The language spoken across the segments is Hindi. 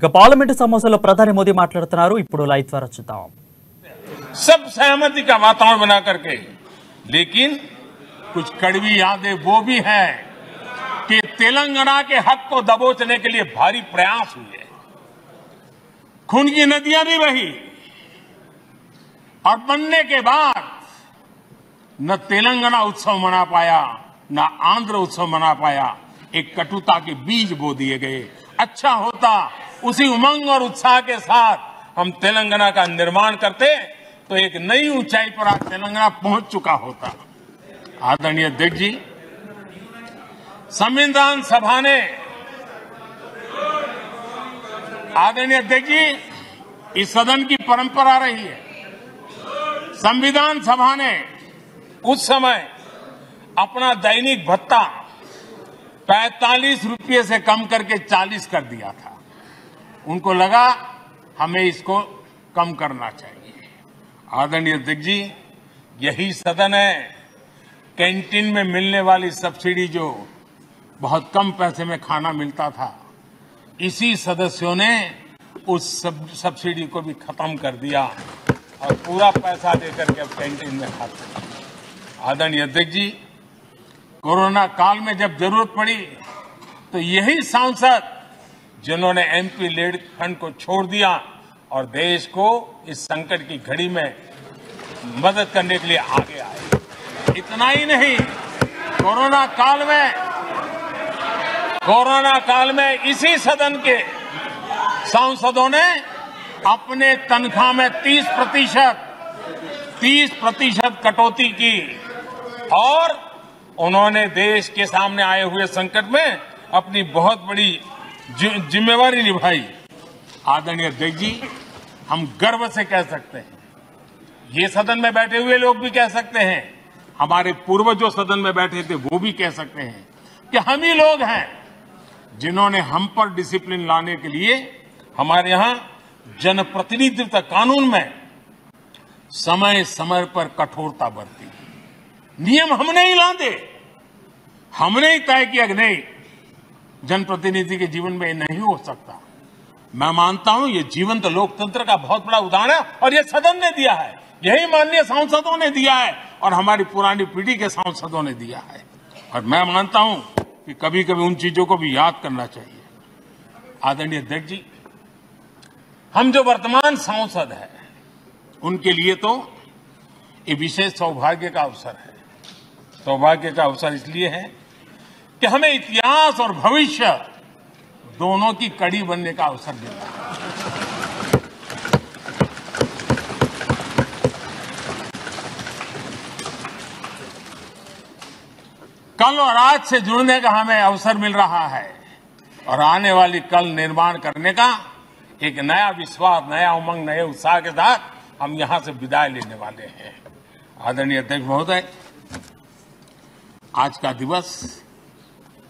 ఇక పార్లమెంటు సమావేశంలో ప్రధాని మోదీ మాట్లాడుతున్నారు. ఇప్పుడు లైవ్ ద్వారా చూద్దాం. सब सहमति का वातावरण बना करके, लेकिन कुछ कड़वी यादें वो भी हैं कि तेलंगाना के हक को दबोचने के लिए भारी प्रयास हुए, खून की नदियां भी बही और बनने के बाद न तेलंगाना उत्सव मना पाया न आंध्र उत्सव मना पाया. एक कटुता के बीज बो दिए गए. अच्छा होता उसी उमंग और उत्साह के साथ हम तेलंगाना का निर्माण करते तो एक नई ऊंचाई पर आज तेलंगाना पहुंच चुका होता. आदरणीय अध्यक्ष जी, संविधान सभा ने आदरणीय अध्यक्ष जी इस सदन की परंपरा रही है. संविधान सभा ने उस समय अपना दैनिक भत्ता 45 रुपये से कम करके 40 कर दिया था. उनको लगा हमें इसको कम करना चाहिए. आदरणीय अध्यक्ष जी, यही सदन है कैंटीन में मिलने वाली सब्सिडी जो बहुत कम पैसे में खाना मिलता था, इसी सदस्यों ने उस सब्सिडी को भी खत्म कर दिया और पूरा पैसा देकर के अब कैंटीन में खाते हैं. आदरणीय अध्यक्ष जी, कोरोना काल में जब जरूरत पड़ी तो यही सांसद जिन्होंने एमपी लेड फंड को छोड़ दिया और देश को इस संकट की घड़ी में मदद करने के लिए आगे आए. इतना ही नहीं, कोरोना काल में इसी सदन के सांसदों ने अपने तनख्वाह में 30% कटौती की और उन्होंने देश के सामने आए हुए संकट में अपनी बहुत बड़ी जिम्मेवारी निभाई. आदरणीय अध्यक्ष जी, हम गर्व से कह सकते हैं, ये सदन में बैठे हुए लोग भी कह सकते हैं, हमारे पूर्वज जो सदन में बैठे थे वो भी कह सकते हैं कि हम ही लोग हैं जिन्होंने हम पर डिसिप्लिन लाने के लिए हमारे यहां जनप्रतिनिधित्व कानून में समय समय पर कठोरता बरती. नियम हमने ही लादे, हमने ही तय किया कि नहीं, जनप्रतिनिधि के जीवन में ये नहीं हो सकता. मैं मानता हूं ये जीवंत लोकतंत्र का बहुत बड़ा उदाहरण है और ये सदन ने दिया है, यही माननीय सांसदों ने दिया है और हमारी पुरानी पीढ़ी के सांसदों ने दिया है. और मैं मानता हूं कि कभी कभी उन चीजों को भी याद करना चाहिए. आदरणीय अध्यक्ष जी, हम जो वर्तमान सांसद हैं उनके लिए तो ये विशेष सौभाग्य का अवसर है. सौभाग्य का अवसर इसलिए है कि हमें इतिहास और भविष्य दोनों की कड़ी बनने का अवसर मिला है. कल और आज से जुड़ने का हमें अवसर मिल रहा है और आने वाली कल निर्माण करने का एक नया विश्वास, नया उमंग, नए उत्साह के साथ हम यहां से विदाई लेने वाले हैं. आदरणीय अध्यक्ष महोदय, आज का दिवस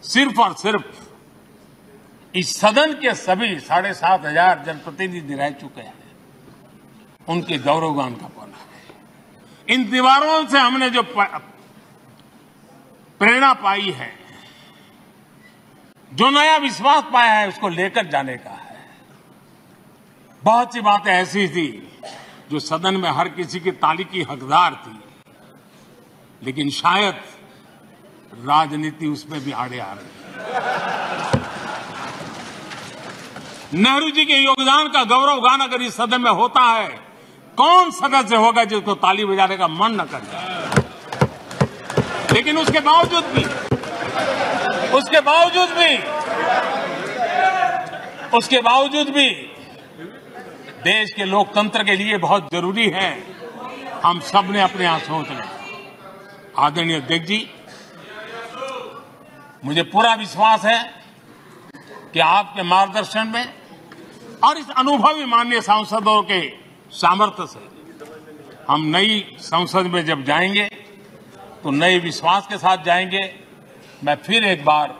सिर्फ और सिर्फ इस सदन के सभी 7,500 जनप्रतिनिधि रह चुके हैं उनके गौरवगान का पल है. इन दीवारों से हमने जो प्रेरणा पाई है, जो नया विश्वास पाया है, उसको लेकर जाने का है. बहुत सी बातें ऐसी थी जो सदन में हर किसी की ताली की हकदार थी, लेकिन शायद राजनीति उसमें भी आड़े आ रही है. नेहरू जी के योगदान का गौरवगान अगर इस सदन में होता है, कौन सदस्य होगा जिसको ताली बजाने का मन न कर जाए. लेकिन उसके बावजूद भी देश के लोकतंत्र के लिए बहुत जरूरी है हम सब ने अपने यहां सोच लें. आदरणीय अध्यक्ष जी, मुझे पूरा विश्वास है कि आपके मार्गदर्शन में और इस अनुभवी माननीय सांसदों के सामर्थ्य से हम नई संसद में जब जाएंगे तो नए विश्वास के साथ जाएंगे. मैं फिर एक बार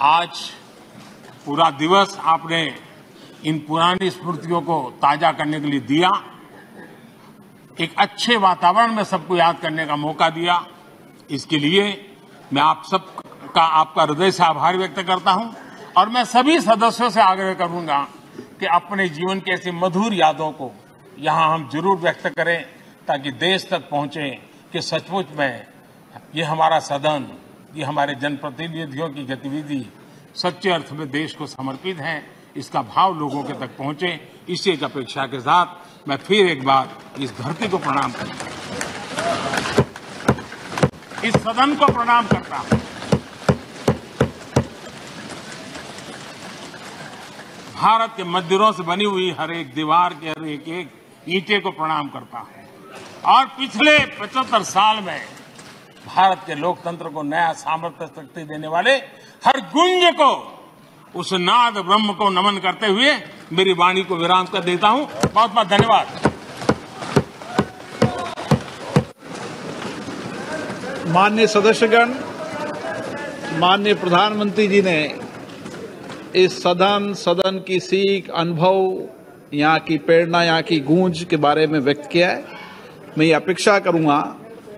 आज पूरा दिवस आपने इन पुरानी स्मृतियों को ताजा करने के लिए दिया, एक अच्छे वातावरण में सबको याद करने का मौका दिया. इसके लिए मैं आप सबका, आपका हृदय से आभार व्यक्त करता हूं और मैं सभी सदस्यों से आग्रह करूंगा कि अपने जीवन की ऐसी मधुर यादों को यहां हम जरूर व्यक्त करें, ताकि देश तक पहुंचे कि सचमुच में ये हमारा सदन, ये हमारे जनप्रतिनिधियों की गतिविधि सच्चे अर्थ में देश को समर्पित है। इसका भाव लोगों के तक पहुंचे, इसी एक अपेक्षा के साथ मैं फिर एक बार इस धरती को प्रणाम करता हूं, इस सदन को प्रणाम करता हूं। भारत के मंदिरों से बनी हुई हर एक दीवार के हर एक ईंटे को प्रणाम करता हूं और पिछले 75 साल में भारत के लोकतंत्र को नया सामर्थ्य शक्ति देने वाले हर गुंज को, उस नाद ब्रह्म को नमन करते हुए मेरी वाणी को विराम कर देता हूं। बहुत बहुत धन्यवाद। माननीय सदस्यगण, माननीय प्रधानमंत्री जी ने इस सदन की सीख, अनुभव, यहाँ की प्रेरणा, यहाँ की गूंज के बारे में व्यक्त किया है। मैं ये अपेक्षा करूंगा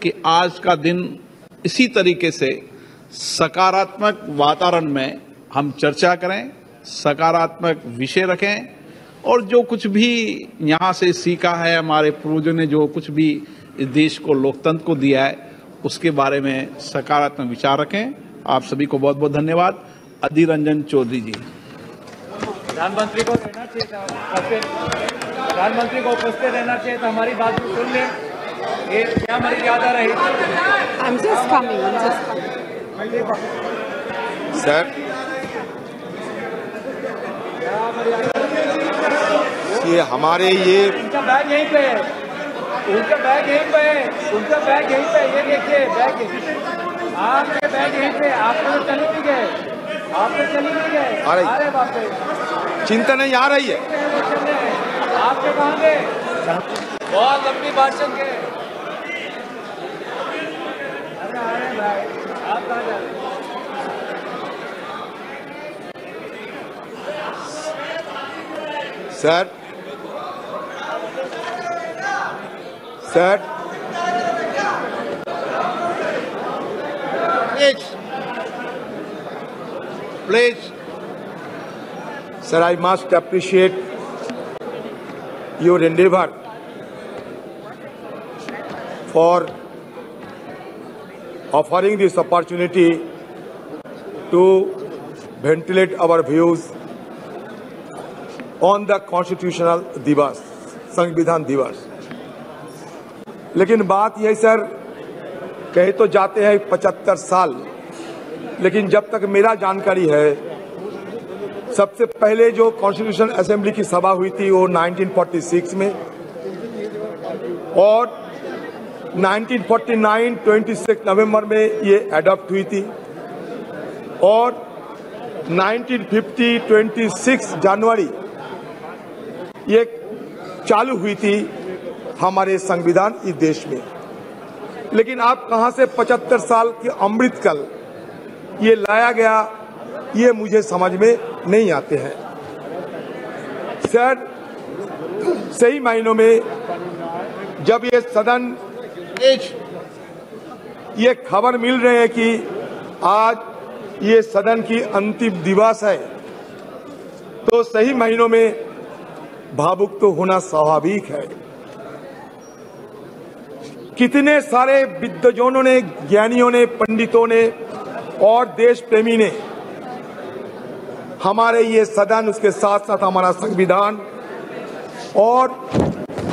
कि आज का दिन इसी तरीके से सकारात्मक वातावरण में हम चर्चा करें, सकारात्मक विषय रखें और जो कुछ भी यहाँ से सीखा है, हमारे पूर्वजों ने जो कुछ भी इस देश को, लोकतंत्र को दिया है, उसके बारे में सकारात्मक विचार रखें। आप सभी को बहुत बहुत धन्यवाद। अधीर रंजन चौधरी जी। प्रधानमंत्री को रहना चाहिए था, प्रधानमंत्री को उपस्थित रहना चाहिए था, हमारी बात भी सुन लें। ये क्या मर्यादा रही? I'm just coming. सर, ये हमारे ये उनका बैग यहीं पे है, उनका बैग यहीं पे है, उनका बैग यहीं पे है। ये देखिए बैग, आपके बैग यहीं पे। आप तो चली नहीं गए, आप तो चली नहीं गए। अरे बाप रे, चिंता नहीं आ रही है। आपके कहाँ गए? बहुत लंबी भाषण के। अरे भाई, आप कहाँ जा रहे हैं? Sir, please, sir, I must appreciate your endeavor for offering this opportunity to ventilate our views on the constitutional दिवस, संविधान दिवस। लेकिन बात यही सर, कहे तो जाते हैं 75 साल, लेकिन जब तक मेरा जानकारी है, सबसे पहले जो कॉन्स्टिट्यूशन असेंबली की सभा हुई थी वो 1946 में, और 1949 26 नवंबर में ये अडॉप्ट हुई थी, और 1950 26 जनवरी ये चालू हुई थी हमारे संविधान इस देश में। लेकिन आप कहां से 75 साल के अमृतकाल ये लाया गया, ये मुझे समझ में नहीं आते हैं। सर, सही मायनों में जब ये सदन ये खबर मिल रही है कि आज ये सदन की अंतिम दिवस है, तो सही मायनों में भावुक तो होना स्वाभाविक है। कितने सारे विद्वजनों ने, ज्ञानियों ने, पंडितों ने और देश प्रेमी ने हमारे ये सदन, उसके साथ साथ हमारा संविधान और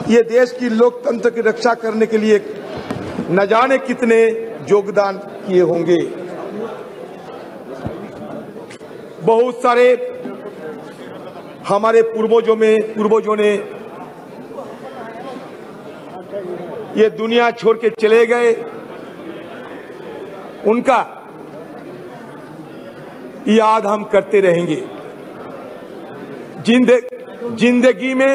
ये देश की लोकतंत्र की रक्षा करने के लिए न जाने कितने योगदान किए होंगे। बहुत सारे हमारे पूर्वजों ने ये दुनिया छोड़ के चले गए, उनका याद हम करते रहेंगे। जिंदगी में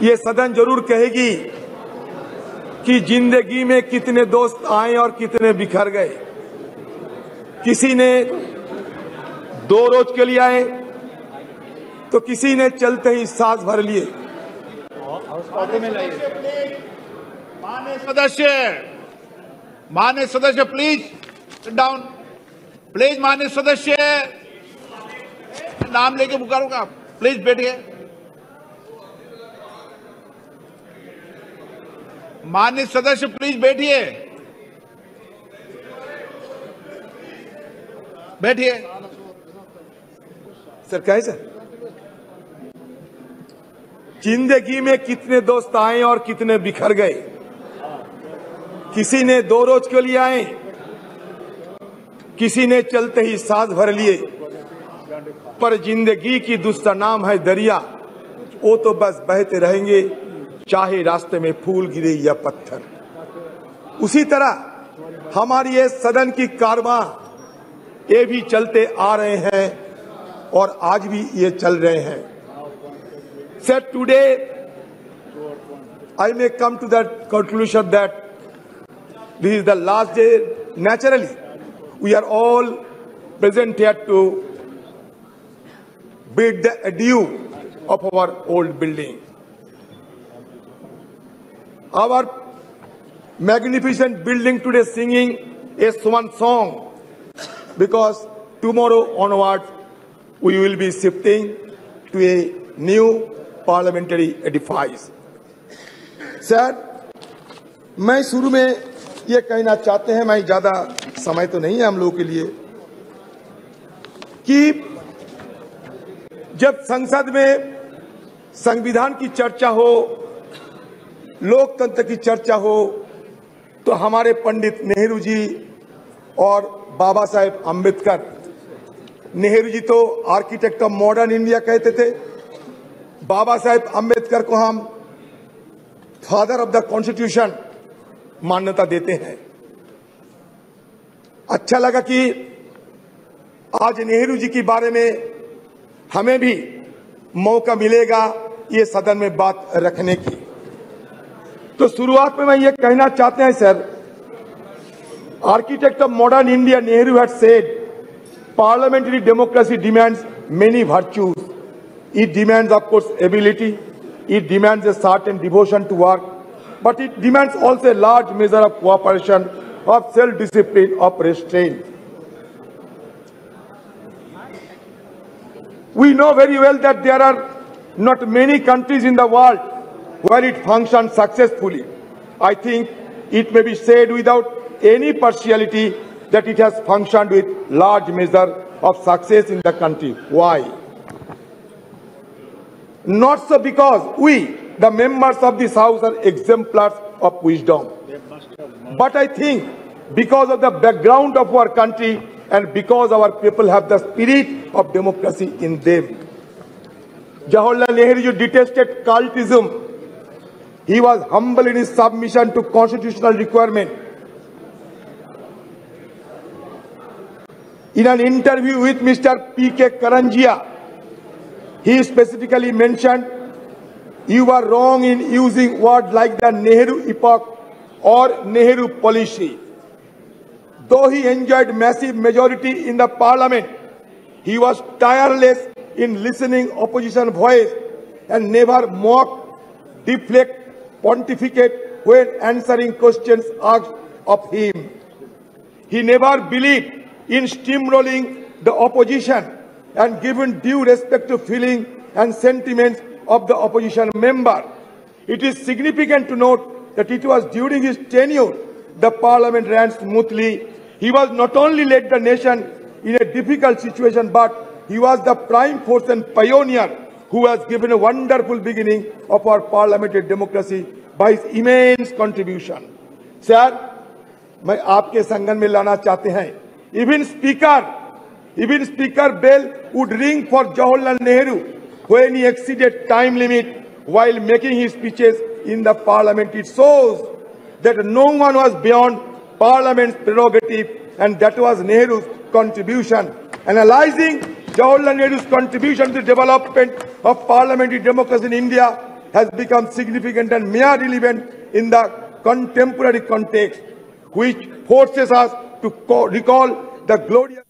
ये सदन जरूर कहेगी कि जिंदगी में कितने दोस्त आए और कितने बिखर गए। किसी ने 2 रोज के लिए आए, तो किसी ने चलते ही सांस भर लिए। माननीय सदस्य प्लीज सिट डाउन, प्लीज। माननीय सदस्य नाम लेके पुकारूंगा। प्लीज बैठिए। माननीय सदस्य प्लीज बैठिए, बैठिए। सर कहे सर, जिंदगी में कितने दोस्त आए और कितने बिखर गए। किसी ने 2 रोज के लिए आए, किसी ने चलते ही सांस भर लिए, पर जिंदगी की दूसरा नाम है दरिया। वो तो बस बहते रहेंगे, चाहे रास्ते में फूल गिरे या पत्थर। उसी तरह हमारी ये सदन की कारवां ये भी चलते आ रहे हैं और आज भी ये चल रहे हैं। Sir, today I may come to that conclusion that this is the last day. Naturally, we are all present here to bid the adieu of our old building. Our magnificent building today singing a swan song, because tomorrow onwards we will be shifting to a new parliamentary edifice. Sir, मैं शुरू में ये कहना चाहते हैं, मैं ज्यादा समय तो नहीं है हम लोगों के लिए, कि जब संसद में संविधान की चर्चा हो, लोकतंत्र की चर्चा हो, तो हमारे पंडित नेहरू जी और बाबा साहेब अम्बेडकर, नेहरू जी तो आर्किटेक्ट ऑफ मॉडर्न इंडिया कहते थे, बाबा साहेब अम्बेडकर को हम फादर ऑफ द कॉन्स्टिट्यूशन मान्यता देते हैं। अच्छा लगा कि आज नेहरू जी के बारे में हमें भी मौका मिलेगा ये सदन में बात रखने की। तो शुरुआत में मैं ये कहना चाहते हैं sir, architect of modern India Nehru had said, parliamentary democracy demands many virtues. It demands, of course, ability. It demands a certain devotion to work, but it demands also a large measure of cooperation, of self-discipline, of restraint. We know very well that there are not many countries in the world where it functions successfully. I think it may be said without any partiality that it has functioned with large measure of success in the country. Why? Not so because we, the members of this house, are exemplars of wisdom, but I think because of the background of our country and because our people have the spirit of democracy in them. Jawaharlal Nehru detested cultism. He was humble in his submission to constitutional requirement. In an interview with Mr. P.K. Karanjia, he specifically mentioned, "You were wrong in using words like the Nehru epoch or Nehru policy." Though he enjoyed massive majority in the parliament, he was tireless in listening opposition voice and never mock, deflect, pontificate when answering questions asked of him. He never believed in steamrolling the opposition and given due respect to feeling and sentiments of the opposition member. It is significant to note that it was during his tenure the parliament ran smoothly. He was not only led the nation in a difficult situation, but he was the prime force and pioneer who has given a wonderful beginning of our parliamentary democracy by his immense contribution. Sir, मैं आपके संगठन में लाना चाहते हैं, even Speaker bell would ring for Jawaharlal Nehru when he exceeded time limit while making his speeches in the parliament. It shows that no one was beyond parliament's prerogative, and that was Nehru's contribution. Analyzing Jawaharlal Nehru's contribution to the development of parliamentary democracy in India has become significant and mere relevant in the contemporary context, which forces us to recall the glorious